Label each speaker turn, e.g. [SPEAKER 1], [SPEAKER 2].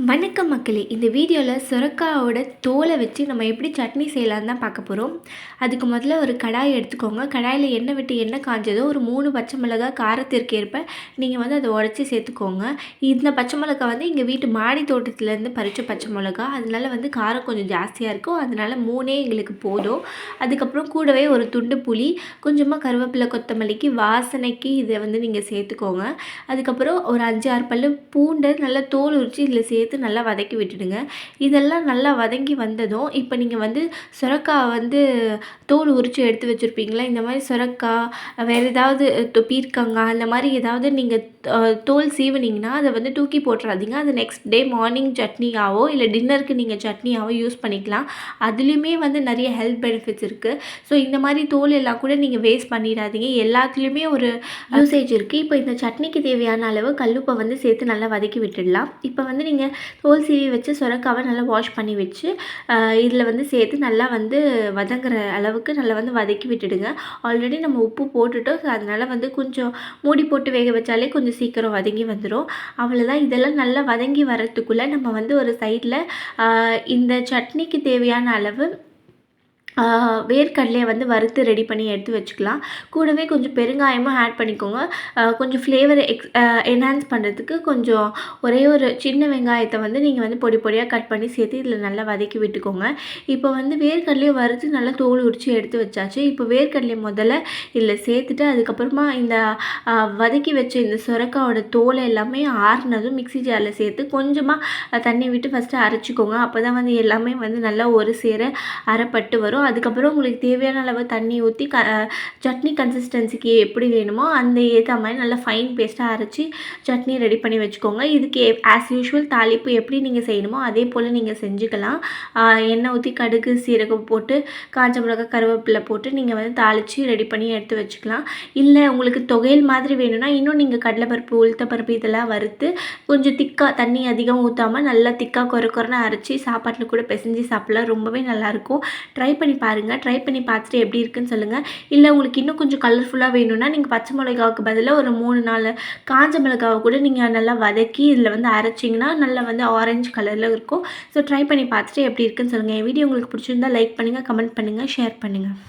[SPEAKER 1] வணக்கம் மக்களே! இந்த வீடியோவில் சுரக்காவோட தோலை வச்சு நம்ம எப்படி சட்னி செய்யலான்னு தான் பார்க்க போகிறோம். அதுக்கு முதல்ல ஒரு கடாய் எடுத்துக்கோங்க. கடாயில் எண்ணெய் விட்டு எண்ணெய் காஞ்சதோ ஒரு 3 பச்சை மிளகாய் காரத்திற்கு ஏற்ப நீங்கள் வந்து அதை உடச்சி சேர்த்துக்கோங்க. இந்த பச்சை மிளகாய் வந்து எங்கள் வீட்டு மாடி தோட்டத்துலேருந்து பறித்த பச்சை மிளகாய். அதனால வந்து காரம் கொஞ்சம் ஜாஸ்தியாக இருக்கும். அதனால 3 எங்களுக்கு போதும். அதுக்கப்புறம் கூடவே ஒரு துண்டு புளி, கொஞ்சமாக கருவேப்பிலை, கொத்தமல்லிக்கு வாசனைக்கு இதை வந்து நீங்கள் சேர்த்துக்கோங்க. அதுக்கப்புறம் ஒரு 5, 6 பல்லு பூண்டை நல்லா தோல் உரித்து இதில் சேர்த்து நல்லா வதக்கி விட்டுடுங்க. இதெல்லாம் நல்லா வதங்கி வந்ததும் இப்போ நீங்கள் வந்து சுரக்காய் வந்து தோல் உரித்து எடுத்து வச்சுருப்பீங்களா, இந்த மாதிரி சுரக்காய் வேறு ஏதாவது பீர்க்கங்காய் அந்த மாதிரி ஏதாவது நீங்கள் தோல் சீவுனீங்கன்னா அதை வந்து தூக்கி போட்டுறாதீங்க. அது நெக்ஸ்ட் டே மார்னிங் சட்னியாவோ இல்லை டின்னருக்கு நீங்கள் சட்னியாவோ யூஸ் பண்ணிக்கலாம். அதுலேயுமே வந்து நிறைய ஹெல்த் பெனிஃபிட்ஸ் இருக்குது. ஸோ இந்த மாதிரி தோல் எல்லாம் கூட நீங்கள் வேஸ்ட் பண்ணிடாதீங்க. எல்லாத்துலேயுமே ஒரு யூசேஜ் இருக்குது. இப்போ இந்த சட்னிக்கு தேவையான அளவு கல்லுப்பை வந்து சேர்த்து நல்லா வதக்கி விட்டுடலாம். இப்போ வந்து நீங்கள் தோல் சீவி வச்சு சுரக்காவை நல்லா வாஷ் பண்ணி வச்சு இதில் வந்து சேர்த்து நல்லா வந்து வதங்குற அளவுக்கு நல்லா வந்து வதக்கி விட்டுடுங்க. ஆல்ரெடி நம்ம உப்பு போட்டுட்டோம். ஸோ அதனால் வந்து கொஞ்சம் மூடி போட்டு வேக வச்சாலே கொஞ்சம் சீக்கிரம் வதங்கி வந்துடும். அவ்வளோதான். இதெல்லாம் நல்லா வதங்கி வரத்துக்குள்ளே நம்ம வந்து ஒரு சைடில் இந்த சட்னிக்கு தேவையான அளவு வேர்க்கடலையை வந்து வறுத்து ரெடி பண்ணி எடுத்து வச்சுக்கலாம். கூடவே கொஞ்சம் பெருங்காயமும் ஆட் பண்ணிக்கோங்க. கொஞ்சம் ஃப்ளேவர் என்ஹான்ஸ் பண்ணுறதுக்கு கொஞ்சம் ஒரே ஒரு சின்ன வெங்காயத்தை வந்து நீங்கள் வந்து பொடி பொடியாக கட் பண்ணி சேர்த்து இதில் நல்லா வதக்கி விட்டுக்கோங்க. இப்போ வந்து வேர்க்கடலையை வறுத்து நல்லா தோல் உரித்து எடுத்து வச்சாச்சு. இப்போ வேர்க்கடலையை முதல்ல இதில் சேர்த்துட்டு அதுக்கப்புறமா இந்த வதக்கி வச்ச இந்த சுரக்காவோட தோலை எல்லாமே ஆறுனதும் மிக்ஸி ஜாரில் சேர்த்து கொஞ்சமாக தண்ணி விட்டு ஃபஸ்ட்டு அரைச்சிக்கோங்க. அப்போ தான் வந்து எல்லாமே வந்து நல்லா ஒரு சேர அரைப்பட்டு வரும். அதுக்கப்புறம் உங்களுக்கு தேவையான அளவு தண்ணி ஊற்றி சட்னி கன்சிஸ்டன்சிக்கு எப்படி வேணுமோ அந்த ஏற்ற மாதிரி நல்லா ஃபைன் பேஸ்ட்டாக அரைச்சி சட்னி ரெடி பண்ணி வச்சுக்கோங்க. இதுக்கு ஆஸ் யூஷுவல் தாளிப்பு எப்படி நீங்கள் செய்யணுமோ அதே போல் நீங்கள் செஞ்சுக்கலாம். எண்ணெய் ஊற்றி கடுகு சீரகம் போட்டு காஞ்ச மிளகாய் கருவேப்பிலை போட்டு நீங்கள் வந்து தாளித்து ரெடி பண்ணி எடுத்து வச்சுக்கலாம். இல்லை உங்களுக்கு தொகையல் மாதிரி வேணும்னா இன்னும் நீங்கள் கடலைப்பருப்பு உளுத்தப்பருப்பு இதெல்லாம் வறுத்து கொஞ்சம் திக்காக தண்ணி அதிகம் ஊற்றாமல் நல்லா திக்காக கொரன்னு அரைச்சி சாப்பாட்டில் கூட பிசைஞ்சு சாப்பிட்லாம். ரொம்பவே நல்லாயிருக்கும். ட்ரை பண்ணி பாருங்கள். ட்ரை பண்ணி பார்த்துட்டு எப்படி இருக்குன்னு சொல்லுங்கள். இல்லை உங்களுக்கு இன்னும் கொஞ்சம் கலர்ஃபுல்லாக வேணும்னா நீங்கள் பச்சை மிளகாவுக்கு பதிலாக ஒரு 3, 4 காஞ்ச மிளகாவை கூட நீங்கள் நல்லா வதக்கி இதில் வந்து அரைச்சிங்கன்னா நல்லா வந்து ஆரஞ்சு கலரில் இருக்கும். ஸோ ட்ரை பண்ணி பார்த்துட்டு எப்படி இருக்குன்னு சொல்லுங்கள். என் வீடியோ உங்களுக்கு பிடிச்சிருந்தா லைக் பண்ணுங்கள், கமெண்ட் பண்ணுங்கள், ஷேர் பண்ணுங்கள்.